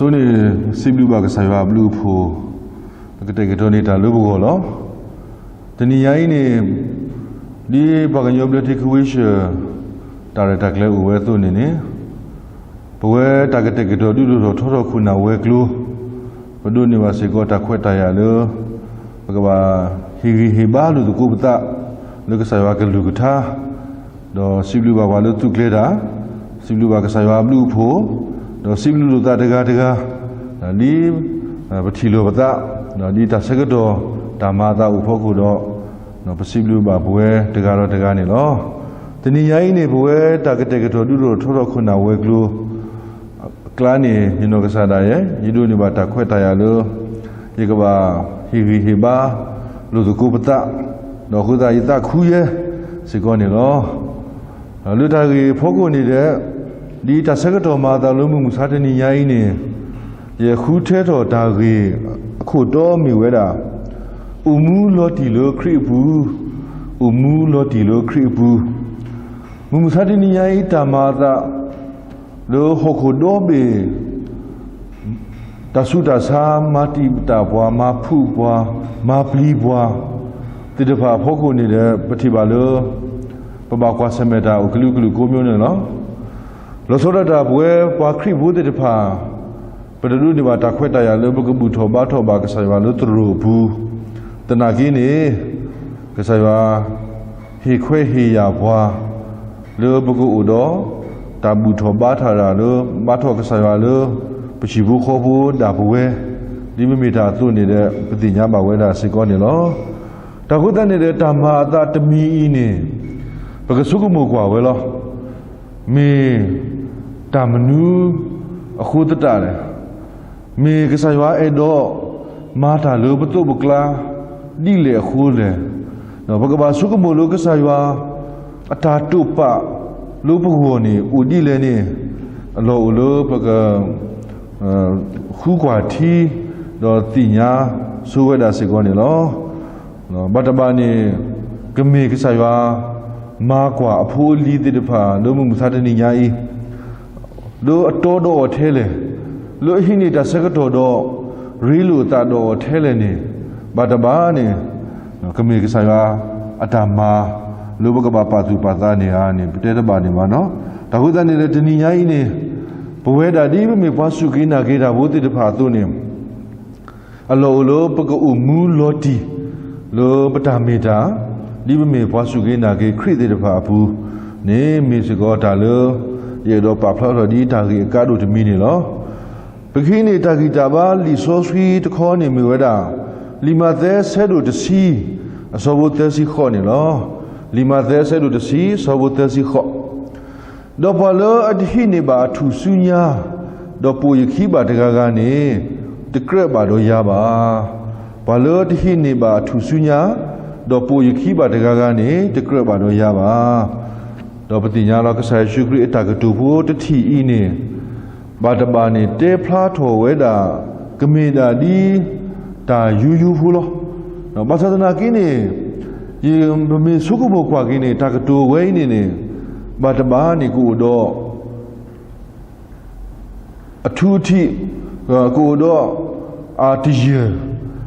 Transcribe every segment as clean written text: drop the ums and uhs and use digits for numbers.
Tony Sibuba Kasaya Blue Pool, the Tony Talubo. The Niaini, the Baganyoblitic wish, Taratakle, where Tunini, but where Tagateto do Toro Kuna Weklu, but Duni was a got a quetayalo, Hibalu, the Kubata, Lucasawaka Luguta, the Sibuba Walu to Gleda, Sibuba Kasaya Blue Pool. No Sibu Tadaga, Nali, Batilo Bata, Nalita Segato, Tamata Upokudo, no Pasibu Babue, Tegaro Tegani law. The Niaini Bue, Tagateto Dudo, Torokuna Weglu, Clani, Hinogasada, Yidunibata Quetayalo, Yigaba, Hiba, Ludukupata, no Huda Ita Kuye, Sigoni law, Lutari Pogoni there. Di tasagato mata lumu musatani yaini ye huteto dagi kodo miweda umu lotilo kribu mumusatani yai tamata lo hokodobe tasuta sa mati tabwa ma phubwa ma blibwa tidepa phoko ni de patibalo papa kwa semeta ukulu komyo ne no Losota Bue, Pakri Wooded Pa, but the Lunibata Quetaya, Lububu Toba Toba, Casava, Lutru, Boo, the Nagini, Casava, Hiquehi Yabwa, Lubugu Udo, Tabu Tobata, Bato Casava, Pichibu Hobu, Dabue, Limita Tuni, the Pitinyaba, Weda Sigonilo, Tahudani de Tama, that me in because Sukumuqua, well, me. Tamanu a Hutale. Me Casava Edo, Mata Lubuto Bukla, Dile Hule. No Bagaba Sukumu Lucasava, a Tatupa, Lupuhoni, Udileni, a low Lupaga Huquati, no Tina, Sueda Sigonilo, no Batabani, Gami Casava, Marqua, a poor lead the pa, Lumum Satani Yai. Lo a todo or tele, lo hini da secatodo, rilu tado or teleni, batabani, no Kamikasaya, Atama, Lubaka Patu Patani, Ani, Potato Banimano, Tahudani Letini Yaini, Poeda Divi Pasukina Gita Wuti the Patunim, a lo Paka Umu Loti, lo Patamita, Divi Pasukina Gate Criti the Papu, name Misigota lo. Yedo Papa di Tagi Gadu to Minilo. Bikini Tagitaba, Lisoski to Corny Miweda. Lima there said to the sea, a Sobotesi Cornilo. Lima there said to the sea, Sobotesi Ho. Dopalo at Hiniba to Sunya, Dopo Yakiba de Gagani, the Creba do Yaba. Palo at Hiniba to Sunya, Dopo Yakiba de Gagani, the Creba do Yaba. Dopatinya la kasai shukri etagatubu the tea ini. Batabani de plato weda Gameda di ta yuyu fulo. No Basatana kini Yim Sukubu Quagini Takatu Wainini Batabani Gudo a tuti Gudo Artigia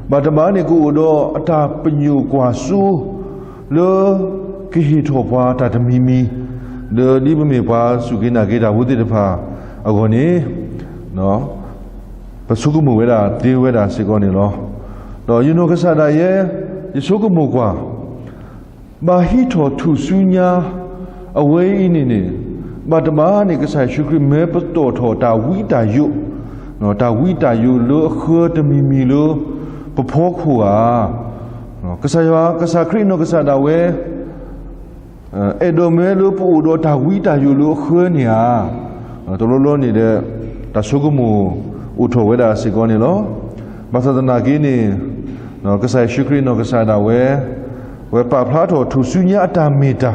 Batabani Gudo Atapenyu Quasu Le Kihitopa Tatamimi. The Libumi Pa Sugina Geta Wudipa Agoni, no, but Sukumu Weda, Weda Sigoni law. No, you know Casada ye, Yisukumuqua. Bahito to Sunya away in it. But the Mahanikasai Shukri Maple Toto, Ta Wita you, no, Ta Wita you look hurt me lo, Popokua, no, Casaya, Casacri no Casada way. Edomelu Pudo Tawita Yulu Hunia, Toloni de Tasugumu Uto Weda Sigonilo, Basadanagini, no Kasai Shukri no Kasada where Paplato to Sunya Atamita,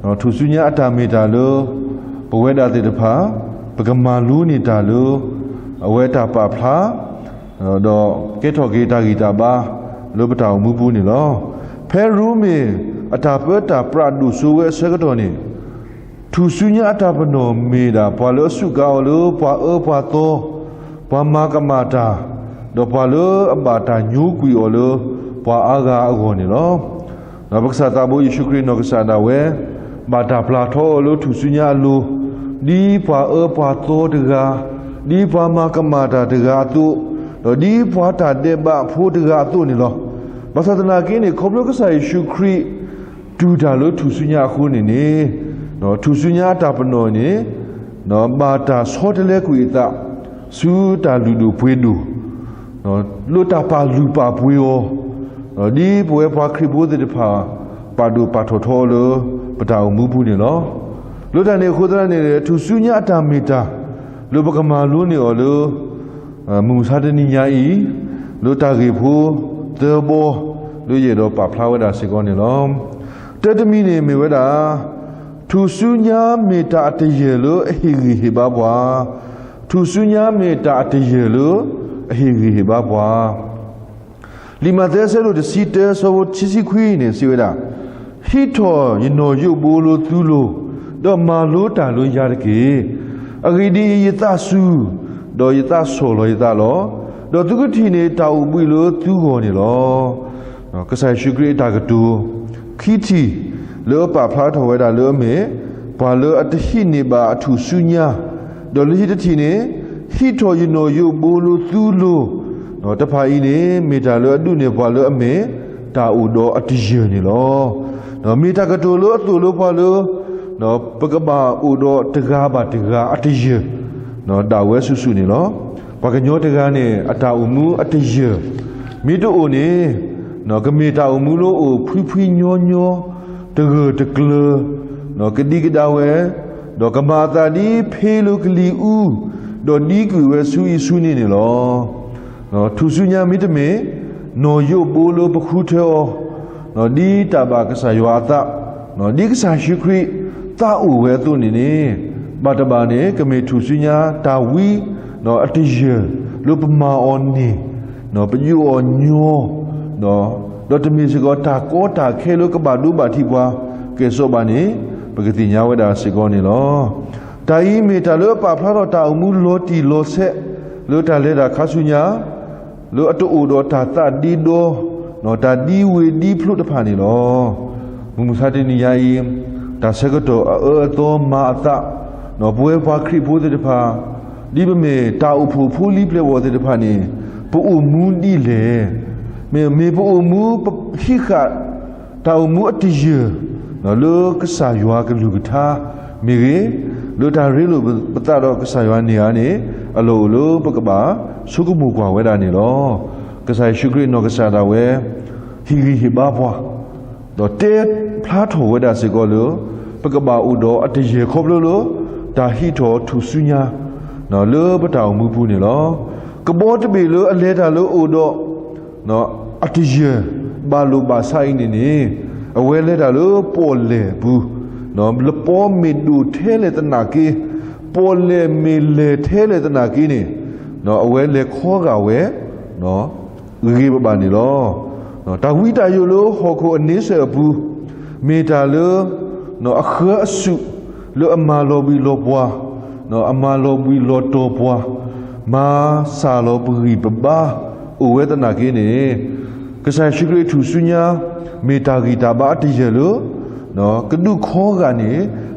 no to Sunya Atamita lo, Poweda de Pa, Pagamaluni Talu, Aweta Papla, do Geto Gita Gitaba, Lubata Mubuni lo, Perumi. Atapeta Pradu Suwe Segatoni. Tu Sunya Atapano Mida, Palo Sugalo, Pa Pato, ปามากรรมาตาดอกปลาเลอบาตาญูกุยโอเลปลาอากาอโกนี่ล้อนบักษาตาบุยิชุครีนกษาดาเวบาตาปลาโทโลทุสุญญาลูดีปลาปลาโตตกาดีปลามากรรมาตาตกาตุดีปลาตาเดบะพูตกาตุนี่ล้อบักษาตนากินี่คบโลกษายิชุครีดูดาโลทุสุญญาคูนี่ทุสุญญาตาปโนนี่บาตาโซเตเลกุยตาสูตาลูดูပွေးดูลูตาปาลูปาပွေးောဒီပွေးပွားခရိဘိုးတဲ့ဖာပါဒူပါထောထောလပတာမူဘူးနေလောလူတန်နေခိုးတဲ့နေသူစုညအတာမီတာလူပကမာလူနေော်လူမူစာတနိညာဤလူတာကေဖိုးတေဘောလူရေတော့ပါဖလာဝဒစေကောနေလောတတမီနေမေဝဒသူစုညမေတာတရေလို့အဟိဟိဘဘွာသူစုညမေတာတရေလို့အဟိဟိဘဘွာလီမသက်ဆဲလို့တစီတဲဆိုချီစီခွေးနေစီဝဒဟိထောယနောယုတ်ဘိုးလို့သူလို့တော့မာလို့တာလို့ရတကေအဂိဒီယတဆုတော့ယတဆိုလို့ယတလောတော့သူကတိနေတာဥပွေလို့သူခေါ်နေလောကဆိုင်ရှုခရတာကတူခိတီလောပါဖလားထောဝဲတာလောမေဘာလောအတဟိနေပါအထုစုညာဒေါ်လိတတိနေဟိထောယနောယုဘိုးလို့သူလို့တော့တဖာဤနေမေတာလောအတုနေဘာလောအမေတာဥတော်အတရနေလောတော့မေတာကတူလို့အတူလို့ဘာလို့တော့ပကဘာဥတော်တကားပါတကားအတရတော့တာဝဲဆုစုနေလောပကညောတကားနေအတာဥမှုအတရမိတို့အိုနေတော့ကမေတာဥမှုလို့အိုဖွီညောညောတကတကလနော်ကတိကဒါဝဲတော့ကမာတာဒီဖေးလို့ကလီဦးတော့ဒီကွေဝဲဆူဤဆူနေနေလောနော်သူစုညာမိတမေနော်ယုတ်ပိုးလို့ပခုထောနော်ဒီတဘာကဆာယောတာနော်ဒီကဆာရှိခရီတာဥဝဲသူနေနေဘာတဘာနေကမေသူစုညာတာဝီနော်အတရလို့ပမာအောနေနော်ပညူအောညောနော်တော့တမီစကောတာကောတာခဲလို့ကဘာဒူဘာတိပွားကဲဆိုပါနေပဂတိညာဝဒစေကောနေလောတာဤမေတာလို့ပါဖလာတော့တာအမှုလောတီလောဆက်လို့တာလဲတာခါဆုညာလို့အတူဥတော်တာတဒီတော်နော်တာဒီဝေဒီဖလို့တဖာနေလောမမစာတနိယာဤတာဆကတော့တော်မာတာနော်ဘွဲဖွာခရိဖို့တဲ့တဖာဒီပမေတာဥဖူဖူလီပလေဝတဲ့တဖာနေပူမူဒီလေမေပူမူခိခတာဥမူအတရနော်လောကဆာယွာကလူကထာမေရေလိုတာရေလိုပတတော့ကဆာယွာနေရနေအလိုလိုပကပါစုကမှုကွာဝဲတာနေလောကဆာရှုခရနောကဆာတာဝဲဟီဟီဘာဘွာတော့တေဖလားထောဝဲတာစေကောလိုပကပါဥတော်အတရေခေါပလို့လို့ဒါဟီတော်သူစုညာနော်လောပတောင်မှုဘူးနေလောကဘောတပေလို့အလဲတာလို့ဥတော်နော်အတရေဘာလို့ဘာဆိုင်နေနေအဝဲလဲတာလို့ပေါ်လေဘူးနော်လပေါ်မီဒူထဲလေတနာကီပေါ်လေမီလေထဲလေတနာကီနေနော်အဝဲလေခေါ်ကဝဲနော်ဂေဘဘာနေလောနော်တာဝိတာယိုလို့ဟောကိုအနည်းဆက်ဘူးမေတာလို့နော်အခါအစုလို့အမာလောဘီလောပွားနော်အမာလောဘီလောတောပွားမာစာလောပရိပဘာအဝဲတနာကီနေကစားရှိခရထူဆုညာမေတာဂီတာဘာတရလို့နော်ကဒုခေါ်ကနေ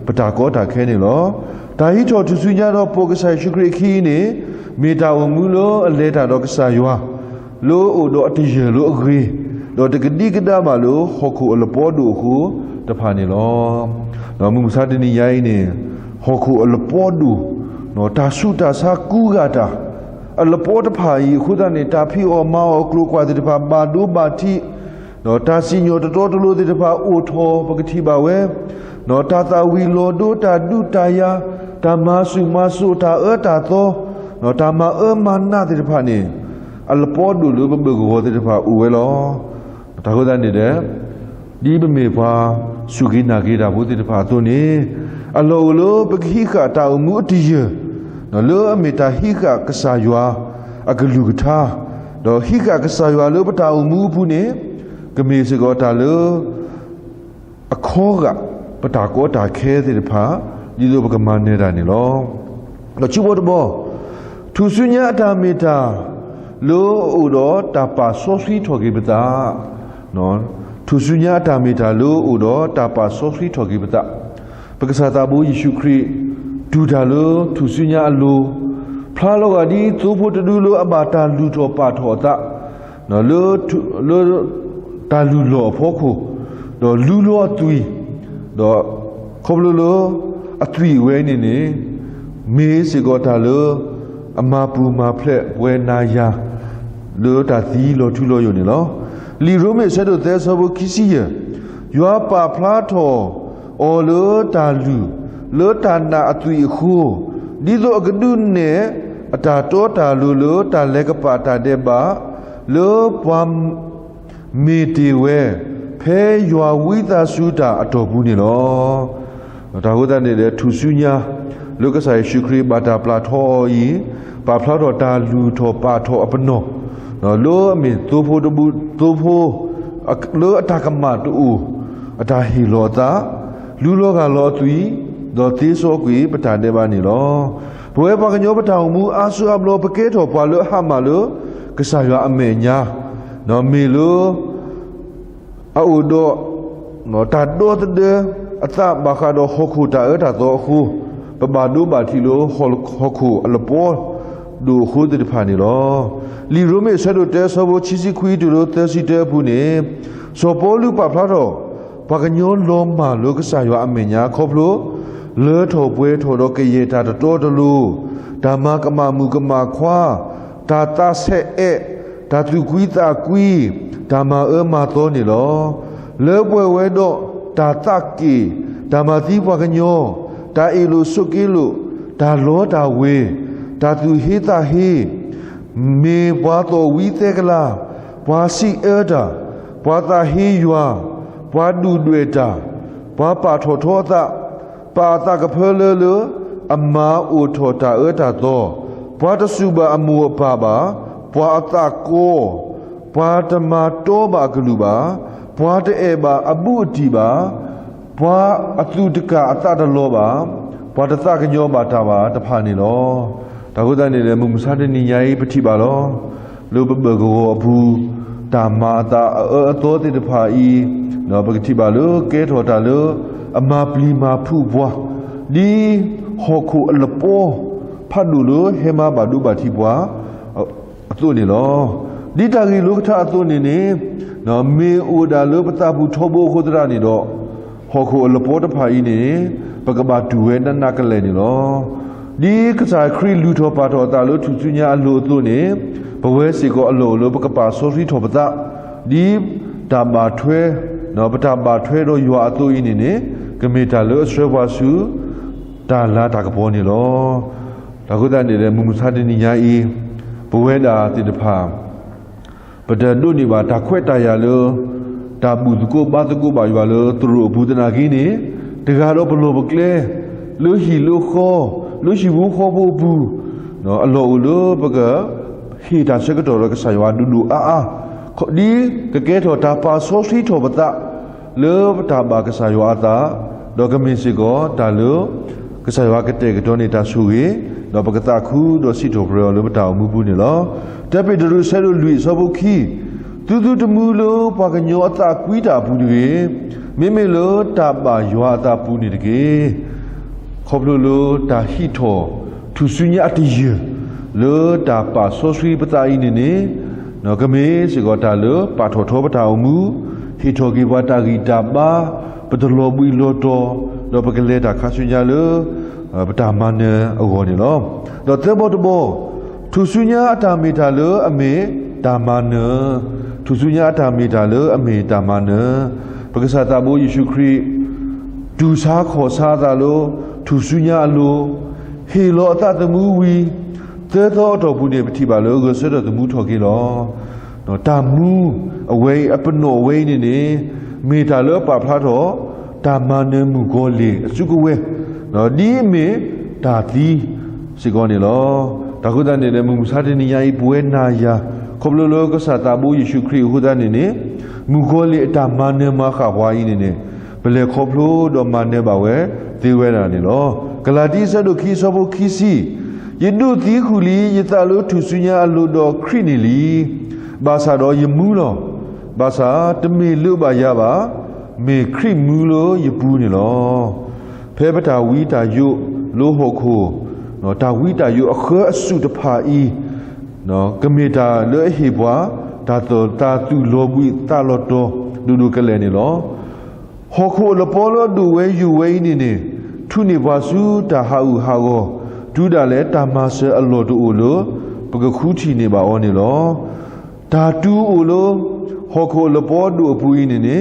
ပတာကောတာခဲနေလောဒါဟိတော်သူစုညာတော့ပိုကဆိုင်ရှိခရခီနေမေတာဝမှုလို့အလဲတာတော့ကစားရွာလို့အိုတော့အတရလို့အဂေတော့တကတိကတာပါလို့ဟောခုအလပေါ်တို့ခုတဖာနေလောနော်မှုစာတနီရိုင်းနေဟောခုအလပေါ်တို့နော်တာဆုတာစာကူကတာအလပေါ်တဖာကြီးခုတနေတာဖီအောမောကလုကွာတဲ့တဖာဘာဒိုဘာတိနော်တာစီညိုတော်တလို့တဲ့တဖာအိုထောပကတိပါဝဲနော်တာတာဝီလောဒိုတာဒုတာယာဓမ္မစုမဆုတာတာသောနော်ဓမ္မမနာတဲ့တဖာနေအလပေါ်ဒူလို့ဘဘကိုတဲ့တဖာဥဝဲလောတာဟုတ်တဲ့နေတဲ့ဒီဘမေပါစုကိနာကိတာဘုတဲ့တဖာတို့နေအလောလောပခိခတာအမှုတည်းနော်လောအမေတာဟိကကဆာယွာအကလူကထာတော့ဟိကကဆာယွာလောပတာအမှုဘူးနေကမေစကောတာလောအခောကပတာကောတာခဲတဲ့ဖာဒီလိုပကမနေတာနေလောတော့ချိဘောတဘောထ ทุสุญญาตาเมตาโลอุดอตาปาโซฟีทอกิปตาเนาะทุสุญญาตาเมตาโลอุดอตาปาโซฟีทอกิปตาปกษาตาบูยิสุคริดูดาโลทุสุญญาโลพระโลกาดีตูพุทธดูโลอบาตาลูทอปาทอตะเนาะโลตาลูโลพอคูดอลูโลอตุยดอคบโลอตุยเวนี่เมสิกอตาโลอามาปูมาเพลเวนายาโลตาตีโลทุโลอยู่นี่เนาะลีโรเมเซโดเตซอบุคิซิยยัวปาพลาทอโอโลตาลูโลตานาอตุยคูดีโลกดุนเนอตาโตตาลูโลตาเลกปาตาเดบาโลปวามเมติเวเพยัววิตาสุตาอตอบุนี่เนาะตาหุตานี่เดทุสุญญาลูกสายชุครีบาตาปลาทออีปาพลาดตาลูทอปาทออปโนเนาะโลมีตัวโพตบุตัวโพโลอตากมมาตูอตาฮิโลตาลูโลกาโลตุยดอติโซกุยปตาเดบานี่เนาะบวยปากญโยปตามูอาสุอับโลปเกทอปาโลหามาโลกษายอเมญาเนาะมีโลอาอุโดเนาะตาโดตเดอตาบาคาโดฮคุตาตาโตคูปบาดูบาทิโลฮคุอลโปดูคูดิพานิโลลีโรเมเซโดเตซอโบชิซิคุยดูโลเตซิเตปุเนโซโปลูปาพลาโรปากญโยลมมาโลกษายอเมญาคบโลเลอโถปวยโถโดเกเยตาโตตลูดามากมามุกมาควาตาตาเซเอตาตุกุยตากุยดามามาโตนี่โลเลอปวยเวโดตาตากีดามาติปากญโยตาอิลุสุกิลุตาโลตาเวตาตุฮิตาฮิเมปวาโตวิเตกลาปวาสิเอดาปวาตาฮิยัวปวาดูดเวตาปวาปาโทโทตาปาตากะเพลเลอมาอุโทตาตาโตปวาตสุบะอมัวปาบาปวาตาโกปวาตมาโตบากลุบาปวาตเอบาอบุติบาปวาอตุตกะอตาตโลบาปวาตตะกะโยบาตาบาตะพานิโลตากุตานี่เลมุมซาดนิยายปฏิบาโลโลบเบโกอภูตามาตาโตติตะพาอีเนาะปฏิบาโลเกโทตาโลอามาปลีมาผู้บัวดีฮอคูอลโปพัดดูโลเฮมาบาดูบาทีบัวตัวนี่โลดีตากีลูกท่าตัวนี่เนาะเมอูดาโลปตาผู้ทบโคตรานี่โลฮอคูอลโปตะพาอีนี่ปกบาดูเวนันนักเลนี่โลดีกษาครีลูทอปาทอตาโลทุสุญญาอโลตัวนี่ปเวสิโกอโลโลปกบาโซฟีทอปตาดีตาบาทเวเนาะปตาบาทเวโรยัวอตัวอีนี่กเมตาโลสเรวาสุตาลาตากะโพนี่โลตากุตานี่เลมุมุซาดินิญาอีปเวดาติตพาปะเดดุนี่บาตาခွဲ့ตายาโลตาบุตโกบาตโกบายัวโลตรุบูตนากีนี่တကတော့ဘလို့ပကလဲလူရှိလူခေါ်လူရှိဘူးခေါ်ဖို့ဘူးနော်အလောလို့ပကဟီတာစကတော်ကဆာယဝဒူဒူအာခဒီကကဲတော်တာပါဆိုစီတော်ပတလေပတာဘာကဆာယဝတာဒေါကမင်းစီကိုတာလို့ကဆာယဝကတဲ့ကတော်နေတာဆူကြီးတော့ပကတာခုတော့စီတော်ဘရောလို့ပတာမူဘူးနေလောတက်ပိတရဆဲလို့လူစောဖို့ခီတူတူတမူလို့ပါကညောအတာကွီးတာဘူးတွေမိမိလိုတာပါရွာတာပူနေတကေခေါပလိုတာဟီထောသူစုညအတရလောတာပါဆိုဆွေပတာဤနေနော်ကမေစီကောတာလောပါထောထောပတာမူဟီထောကေဝတာဂီတာပါပတလောဘီလောတောလောပကလေတာခါဆွညလောပတာမနအဝေါ်နေလောတော့တေဘောတဘောသူစုညအတာမီတာလောအမေတာမနသူစုညအတာမီတာလောအမေတာမနปกษาตาบูยิสุครีดูซาขอซาตาโลทุสุญญาโลเฮโลอตตมูวีเตโตตอบุเนปฏิบาโลกเสดตมูทอกีโลเนาะตามูอเวอปโนเวนี่เมตาโลปาพลาโตตามาเนมุโกเลสุกเวเนาะดีเมตาตีสิกอนี่โลตากุตานี่มุมุซาตินิยาอีปเวนายาคบโลโลกษาตาบูยิสุครีหุดานี่มุโกเลตามาเนมาขาวาอีนี่เปเลคบโลดอมาเนบาเวติเวนานี่โลกลาติซะดุคีซอบุคีซี ยิดูตีขุลียิตาลุทุสุญญาลุดอครินิลีบาซาดอยมูลอบาซาตเมลุบายาบาเมคริมูโลยปูนี่ลอเพปตาวิตายุโลโหโคเนาะตาวิตายุอเคอสุตภาอีเนาะกเมตาเลอเฮบวาตาโตตาตุโลบุตาโลโตดูกะเลนี่ลอโหโคลปอลดูเวยูเวนี่ทุนิบาสุตาฮาอูฮาโกดูดาเลตามาเซอโลตูโลปกคูทีนี่บาออนี่ลอตาตูโอโลโหโคลปอดูอปุยนี่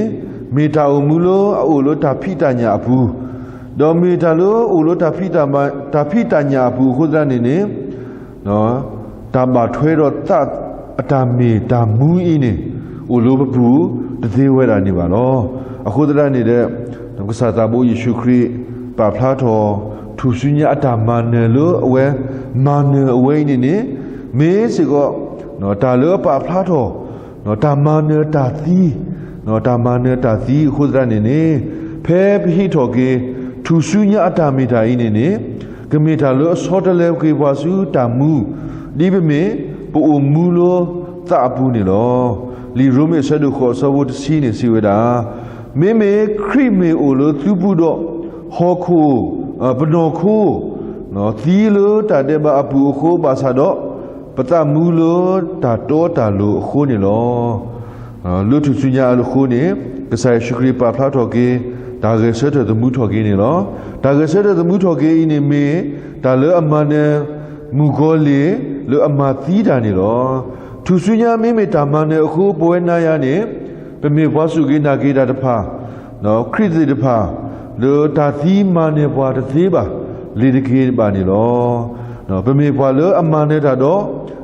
เมตาอุมุโลโอโลตาพิตาญาอปูดอเมตาโลโอโลตาพิตาญาอปูขุดรานี่เนาะตาบาถวยรตาตาเมตามูอีนี่โอโลปปูตะเทเวรานี่บาลอအခုတရနေတဲ့ကစားတာဘိုးယေရှုခရစ်ပါဖလားတော်သူစုညအတာမနယ်လို့အဝဲမာနယ်အဝဲနေနေမေးစီကောနော်တာလို့ပါဖလားတော်နော်တာမနယ်တာသီးနော်တာမနယ်တာသီးအခုတရနေနေဖဲပိတော်ကေသူစုညအတာမိတာဤနေနေကမိတာလို့ဆောတလဲကေဘွားစုတာမူဒီပမေပူမူလို့သအပူနေလောလီရိုမေဆဒုခေါ်ဆောဝတ်စီနေစီဝဒါမေမေခရိမေအိုလိုသူပုတော့ဟောခိုပနောခိုနော်သီလိုတာတဲ့ဘာအပူခိုပါစာတော့ပတမူလိုတာတောတာလိုခိုနေလောလူထုစုညာလိုခိုနေကဆိုင်ရှုခရိပါဖလာတော်ကေဒါကေဆတ်တဲ့မှုတော်ကေနေလောဒါကေဆတ်တဲ့မှုတော်ကေဤနေမေဒါလောအမနဲ့မူကိုလေလောအမသီးတာနေလောထုစုညာမေမေတာမနဲ့အခုပွဲနာရနေပမေဘွားစုကိနာကိတာတဖာနော်ခရစ်တဖာလောတာသီမာနေဘွားတသေးပါလေတကေပါနေလောနော်ပမေဘွားလောအမနေတာတော့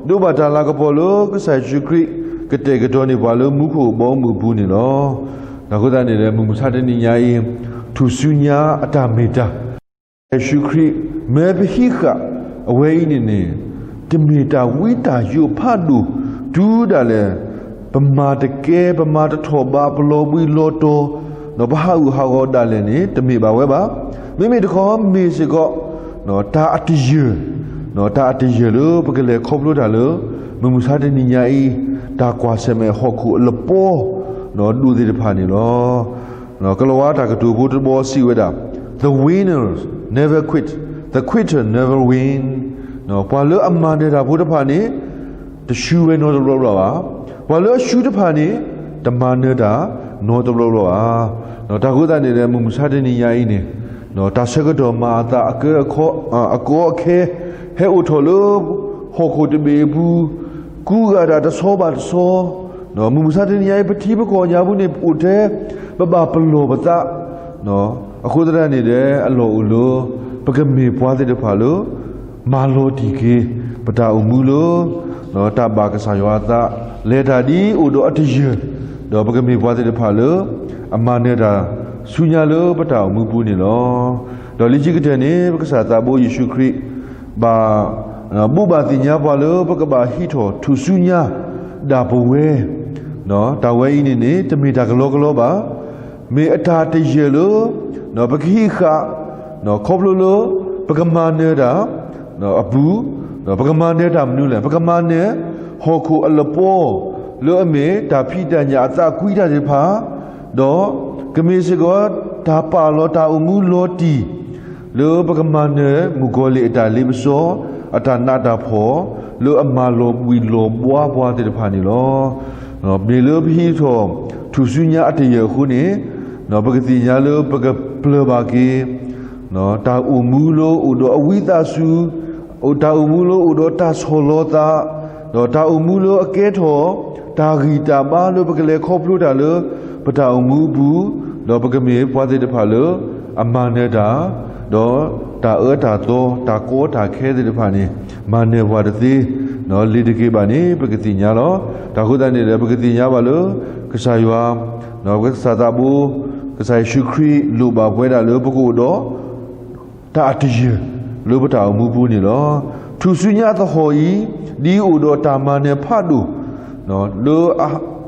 ဒုဘတာလာကပေါ်လောကဆိုင်ရှုခရစ်ကတဲ့ကတော်နေဘွားလောမူခုဘောမူဘူးနေလောနောက်ခုတည်းနေမူမဆတဲ့ညညာရင်သူစုညာအတမေတာရှုခရစ်မေဘဟိခအဝဲနေတမေတာဝိတာယုဖတ်လူဒူးတာလေပမာတကဲပမာတထောဘာပလောဘီလောတိုနော်ဘာဟုဟာဂောဒါလည်းနေတမေပါဝဲပါမိမိတခေါ်မေစကောနော်တာအတရနော်တာအတရလို့ပကလေခေါပလို့တာလို့မမှုစားတဲ့ညညာဤတာကွာဆမဲဟောခုလပေါ်နော်ဒူဒီတဖာနေလောနော်ကလောဝါတာကတူဘူးတဘောစီဝဲတာ the winners never quit the quitter never win နော်ပွာလို့အမှန်တဲ့တာဘူးတဖာနေတရှူဝဲနော်တော့ပါဝါလောရှုတဖာနေတမနေတာနောတဘလောလောနော်တာကုသနေတဲ့မူမဆတဲ့နေရင်းနေနော်တာဆက်ကတော့မာတာအကောအခဲဟဲ့ဥထောလို့ဟောခုတဘေဘူးကူကတာတဆောပါတဆောနော်မူမဆတဲ့နေရပတိပကောညာဘူးနေဥတဲ့ပပပလောပတာနော်အခုတရနေတဲ့အလောဥလို့ပကမေပွားတဲ့တဖာလို့မာလောတီကေပတာဥမူလို့နော်တဘာကဆာယောတာလေတာဒီဥဒိုအတရတော့ပကမေဘွားတဲ့ဖာလို့အမနေတာဆူညာလို့ပတောင်မူပူနေလောတော့လိจิกတဲ့နေပကဆာတာဘိုးယေရှုခရစ်ဘာဘူဘာတင်ညာဘွားလို့ပကဘာဟီထောသူဆူညာဒါဘဝဲနော်တာဝဲဤနေတမေတာကလောပါမေအတာတရလို့နော်ပခိခနော်ခေါပလို့ပကမာနေတာနော်အဘူးနော်ပကမာနေတာမနူးလေပကမာနေဟောခုအလပေါ်လောအမေဒါဖိတညာအသာကွီးတာဒီဖာတော့ကမေစကောဒါပါလောတာအမှုလောတီလောပကမနေမူကိုလေအတာလေးမစောအတာနာတာဖောလောအမလောဝီလောဘွားဘွားတဲ့ဖာနေလောနော်ဘေလောဖိထောသူစုညာအတရခုနေနော်ပကတိညာလောပကပလဘာကေနော်တာအမှုလောဥဒအဝိသစုဥတာအမှုလောဥဒတာဆောလောတာတော့တာအမှုလို့အကဲထောတာဂီတာပါလို့ပကလေခေါပလို့တာလို့ပတာအမှုဘူးတော့ပကမေပွားတဲ့တဖာလို့အမန်နေတာတော့တာတာတော့တာကောတာခဲတဲ့တဖာနေမနေဘွားတဲ့နော်လေတကေပါနေပကတိညာတော့ဒါခုတည်းနေပကတိညာပါလို့ကဆာယွာနော်ကဆာတာဘူးကဆာရှုခရီလူပါပွဲတာလို့ပကုတော့တာအတရလို့ပတာအမှုဘူးနေလောသူစုညာသဟောဤဒီဥဒတာမနဲ့ဖတ်တူနော်လော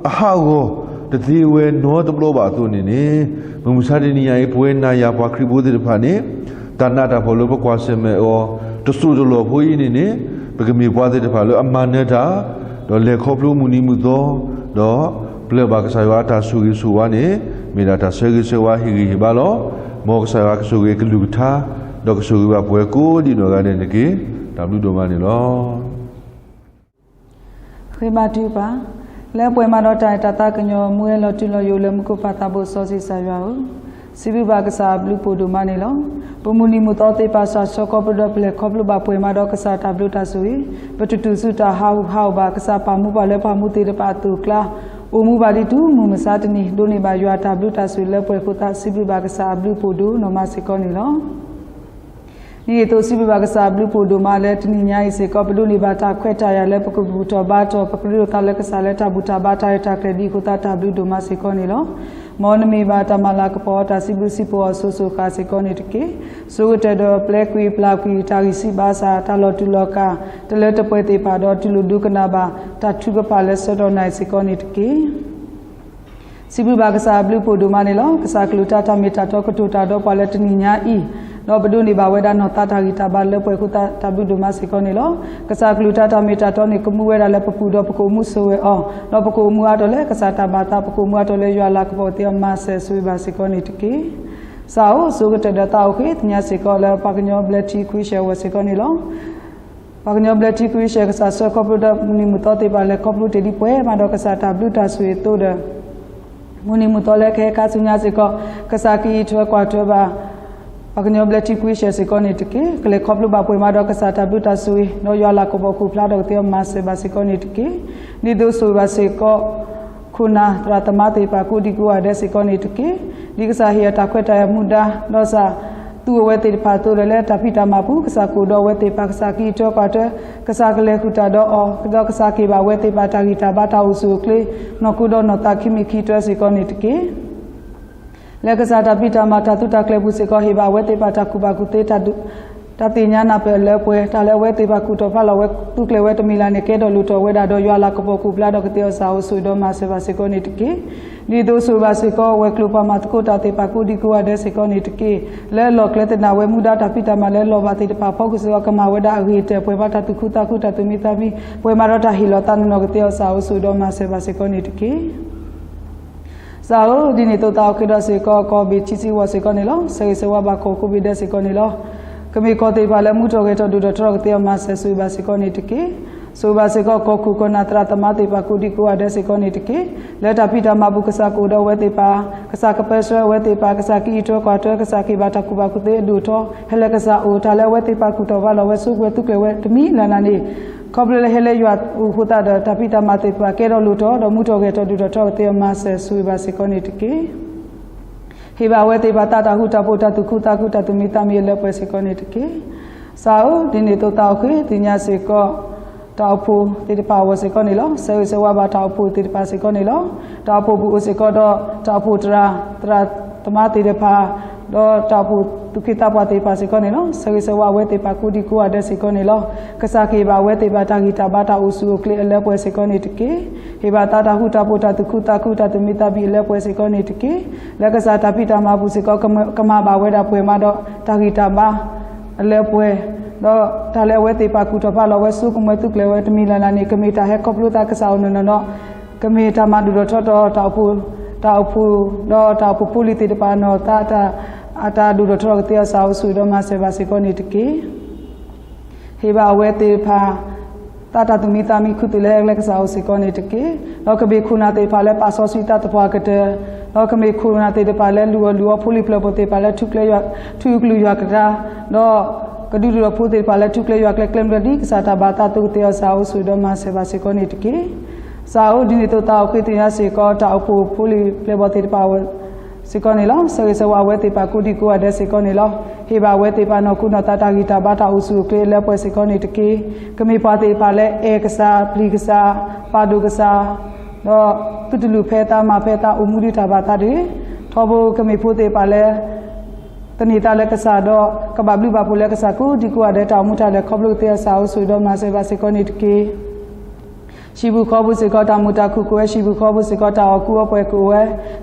အဟာကိုတတိဝဲနောတဘလောပါသူနေနေမမှုစားတဲ့နေရာပွဲနာယာဘွားခရိဘိုးတဲ့ဖာနေတဏ္ဍတာဘောလောဘကွာစမဲဩ တဆူတလောဖိုးကြီးနေပကမီပွားတဲ့တဖာလို့အမှန်နဲ့တာတော့လေခေါပလို့မူနီမှုတော့တော့ဘလဘာကဆိုင်ဝါတာဆူရီဆူဝါနေမိလာတာဆေဂီဆေဝါဟီဂီဟီဘာလောမောကဆိုင်ဝါကဆူရီကလူထာတော့ကဆူရီဘာပွဲကိုဒီတော့ကနေနကေဒါဘလူတော်မနေလောခေမတူပါလဲပွဲမှာတော့တိုင်တတာကညောမွေးလောတူလောယိုလမကုဖတာဖို့စောစီဆာရွာဦးစီဘီဘာကစားဘလူပိုဒိုမနေလောပမူနီမူတော်တေပါဆာဆောကောပဒပလေခေါပလဘာပွဲမှာတော့ကစားတာဘလူတာဆူပတူတူစုတာဟောက်ဘာကစားပါမှုပါလဲပါမှုတေတပါတူကလာအိုမူပါဒီတူမူမစားတနီဒိုနေပါရွာတာဘလူတာဆူလဲပွဲခုတာစီဘီဘာကစားဘလူပိုဒိုနော်မစကောနေလောนี่ตัวสิบบากษาบลูปูดูมาแล้วที่นี่ยายสิก็บลูนิบาตาเควตายาแล้วปกุบูตอบาตอปกุลูตาแล้วกษาแล้วตาบูตาบาตาตาเครดิคุตาตาบลูดูมาสิก็นี่ลมอนมีบาตามาลากปอตาสิบุสิปอสุสุคาสิก็นี่ตะกีสุกเตดอเปลกุยปลากุยตาริสิบาสาตาลอตุลอกาตะเลตะปวยติปาดอตุลุดุกนาบาตาทุกปาแล้วสดอไนสิก็นี่ตะกีสิบากษาบลูปูดูมานี่ลกษากลุตาตาเมตาตอกตุตาดอปาแล้วที่นี่ยายတော့ဘဒုနေပါဝေဒနောတာတာဂီတာဘာလေပွဲခုတာတဘုဒုမစေကောနေလောကစားကလူတာတာမီတာတော့နေကမှုဝဲတာလဲပပူတော့ပကိုမှုဆိုဝဲအောတော့ပကိုမှုအတော့လဲကစားတာဘာတာပကိုမှုအတော့လဲရွာလာကပေါ်တေမဆဲဆွေပါစေကောနေတကေစာအိုဆိုကတဲ့တာโอเคတညာစေကောလဲပကညောဘလက်တီခွေးရှဲဝစေကောနေလောပကညောဘလက်တီခွေးရှဲကစားဆောကောပဒမနီမူတော့တေပါလဲကောပလူတေဒီပွဲမှာတော့ကစားတာဘလူတာဆွေတိုးတယ်မူနီမူတော့လဲခဲကဆုညာစေကောကစားကီထွဲကွာထွဲပါပကညောဘလက်တီကွေးရှယ်စကောနေတကေကလေခေါပလူဘပွေမာတော့ကစားတာဘုတာဆွေနောယောလာကဘခုဖလာတော့တေမဆေဘစကောနေတကေနိဒိုဆိုဘစေကောခုနာတရတမတေပါကုဒီကူအဒက်စကောနေတကေဒီကစားဟီယတာခွက်တရမူဒါလောစာသူဝဲတေဖာတိုလဲတဖိတာမဘူးကစားကိုတော့ဝဲတေပါကစားကီတော့ပတ်ကစားကလေးခုတာတော့အော်ကတော့ကစားကေပါဝဲတေပါတာဂီတာဘာတာဥစုကလေးနော်ကူတော့နော်တာခိမီခီတော့စကောနေတကေလဲကစားတာပိတာမာတာတုတာကလေဘူးစေကောဟေဘာဝဲတေပါတာကူပါကူတေတာတတိညာနာပဲလဲပွဲတာလဲဝဲတေပါကူတော့ဖလာဝဲတုကလေဝဲတမီလာနေကဲတော့လူတော်ဝဲတာတော့ရွာလာကပေါ်ကူပလာတော့ကတေဆာအိုဆွေတော့မဆေပါစေကောနေတကေဒီတို့ဆိုပါစေကောဝဲကလူပါမာတကိုတာတေပါကူဒီကူအဒဲစေကောနေတကေလဲလော်ကလေတနာဝဲမူဒါတာပိတာမာလဲလော်ပါတေတပါဖောက်ကူစေကမာဝဲတာအဂီတဲပွဲပါတာတုခုတာခုတာတမီတာမီပွဲမာတော့တာဟီလောတာနော်ကတေဆာအိုဆွေတော့မဆေပါစေကောနေတကေစာအိုဒီနေတော့တောက်ခိဒစေကောဘီချီစီဝစေကောနေလောစေစေဝဘာကိုကိုဘီဒစေကောနေလောကမေကောတေပါလဲမှုတော်ကေတော်ဒူတော်ကတေမဆဆူဘာစေကောနေတကေဆိုဘာစေကောခုကနာတရတမတေပါကုဒီကိုအဒစေကောနေတကေလက်တာပိတာမဘုကစားကိုတော့ဝဲတေပါကစားကပဲဆွဲဝဲတေပါကစားကီတော်ကွာတော်ကစားကီဘာတကူဘာကုတေဒူတော်ဟဲလကစားအိုတာလဲဝဲတေပါကုတော်ဘာလောဝဲစုကွဲတုကေဝဲတမီလာနာနေခေါပလဟဲလေရွာဟူတာတပိတာမတေပါကဲတော့လူတော်တော့မှုတော်ကေတော်ဒူတော်တေမဆဆူဘာစေကောနေတကေဟေဘာဝဲတေပါတာတာဟုတာပိုတာတုခုတာခုတာတုမီတာမီလဲပွဲစေကောနေတကေစာအိုဒီနေတော့တောက်ခေဒီညာစေကောတောက်ဖို့တေတပါဝစေကောနေလောဆေဆေဝါဘာတောက်ဖို့တေတပါစေကောနေလောတောက်ဖို့ဘူးစေကောတော့တောက်ဖို့တရာတမတေတပါတော့တောက်ဖို့ဒုခိတာပတေပါစေကောနေလောဆေဆေဝါဝဲတေပါကုဒီကူအဒစေကောနေလောကစားကေပါဝဲတေပါတာဂီတာဘာတာဥစုကလေအလဲပွဲစေကောနေတကေဟေဘာတာတာဟုတာပိုတာတုခုတာခုတာတမီတာဘီလဲပွဲစေကောနေတကေလက်ကစားတာပိတာမဘူးစေကောကမဘာဝဲတာပွဲမှာတော့တာဂီတာဘာအလဲပွဲတော့တာလဲဝဲတေပါကူတော့ဖလာဝဲစုကမတုကလေဝဲတမီလာလာနေကမေတာဟဲကောပလူတာကစားအောင်နော်ကမေတာမဒူတော့တောက်ဖို့တော့တောက်ဖို့ပူလီတေပါနော်တာအတာဒူတော့ကတေဆာဆူတော့မဆေပါစေကောနေတကေဟေဘာဝဲတေဖာတာတမီတာမီခုတလဲလက်ကစားစေကောနေတကေတော့ကဘေခုနာတေဖာလဲပါဆောစီတာတပွားကတဲ့တော့ကမေခုနာတေတပါလဲလူဖူလီပလပိုတေပါလဲထုကလေရွာထုကလူရွာကတာတော့ကဒူရဖိုတေပါလဲထုကလေရွာကလကလမ်ရဒီကစားတာဘာတာတုတေဆာဆူတော့မဆေပါစေကောနေတကေစာအိုဒီနေတော့တောက်ခေတရစေကောတောက်ဖူလီပလပိုတေပါဝစေကောနေလောဆေဝါဝဲတေပါကုဒီကိုအဒက်စေကောနေလောဟေဘာဝဲတေပါနော်ခုနော်တာတာဂီတာဘာတာဥစုကလေးလဲပွဲစေကောနေတကေကမေပါတေပါလဲအေကစားပလီကစားပါဒုကစားတော့တူတူလူဖဲတာမဖဲတာအမှုရိတာဘာတာတွေထောဘကမေဖို့တေပါလဲတနေတာလဲကစားတော့ကဘာဘလူဘာဖို့လဲကစားကုဒီကိုအဒက်တောင်မှုတာလဲခေါပလုတေဆာဥစုတော့မဆေပါစေကောနေတကေရှိဘူးခေါ်ဘူးစေကောတာမူတာခုကိုရှိဘူးခေါ်ဘူးစေကောတာအကူအပွဲကို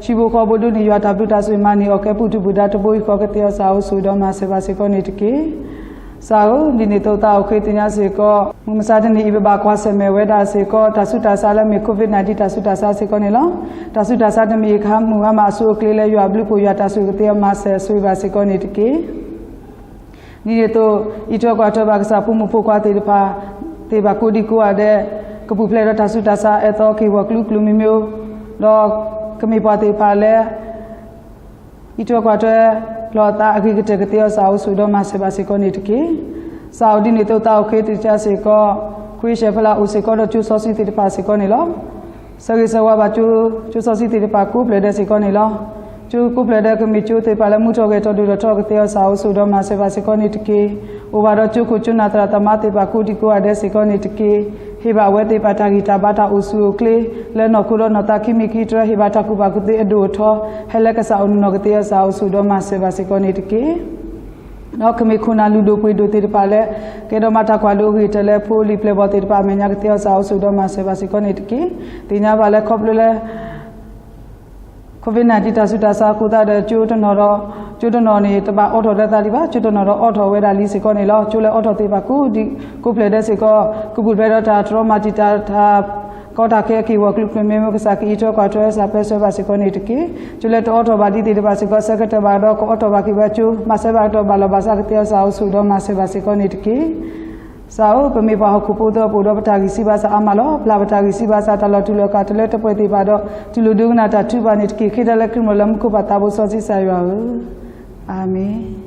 ရှိဘူးခေါ်ဘူးဒုနေရွာတာပုတာဆွေမနီအကဲပုတုဗုဒ္ဓတဘိုးခေါ်ကတဲ့ဆာဟုဆိုတော့မဆေပါစေကောနေတကေစ sao đi nè tàu tàu khi tin nhá sẽ có mà sao thì đi bà qua xem mẹ về đã sẽ có ta su ta sa là mẹ COVID-19 ta su ta sa sẽ có nè lo ta su ta sa thì mẹ khám mua mà su kêu là yo blu po yo ta su cái tiệm mà sẽ bà sẽ có nè thì kì ni nè to ít qua cho bà cái sa phụ qua thì bà cô đi qua đây cái phụ plei đó ta su ta sa ở đó khi vào club mi miu đó cái mi qua thì bà lẽ ít qua cho lo ta cái cái tiêu sao su đó mà sẽ có nè thì kì sao đi nè tàu khi thì cha sẽ có quy sẽ phải là u sẽ có đó chú số thì bà sẽ có nè lo sau khi sau bà chú số thì bà cúp lại đây sẽ có nè lo chú cúp lại đây cái mi chú thì bà là mua cho cái tiêu sao su đó mà sẽ có nè thì kì u bà đó chú chú nát ra ta thì bà cúp đi qua đây sẽ có nè thì kì hi bà về thì bà ta gita bà ta u su kli lên nó cứ nó ta kimi kí tra hi bà ta cứ bà cứ thì đồ thọ hay là cái sao nó cái tiêu sao su đó mà sẽ có nè thì kì nó cái mi khuna ludo pui do tir pale ke do mata kwa lo hi tele poli ple bo tir pa me nya ke tio sa su do ma se ba si ko ni tiki ti nya ba le khop le COVID-19 ta su ta sa ku ta de chu to no ni ta ba auto da ta li ba chu to no ro auto we da li si ko ni lo chu le auto ti ba ku di ku ple de si ko ku bu be do ta trauma ti ta có ta cái kỳ work group member cái sao cái cho có sa pe so ba si ko ni tiki chu le to auto ba di ti ba si ko secretary ba do ko auto ba ki ba chu ma se ba to ba lo ba sa ke tio sa su do ma se ba si ko ni tiki sao pe mi ba ho ku pu do pa ta gi si ba sa amalo pla pa ta gi si ba sa ta lo tu lo ka to le to pwe ti ba do tu lu du na ta tu ba ni tiki khi da le krim lo lam ko ba ta bo so si sa yo amen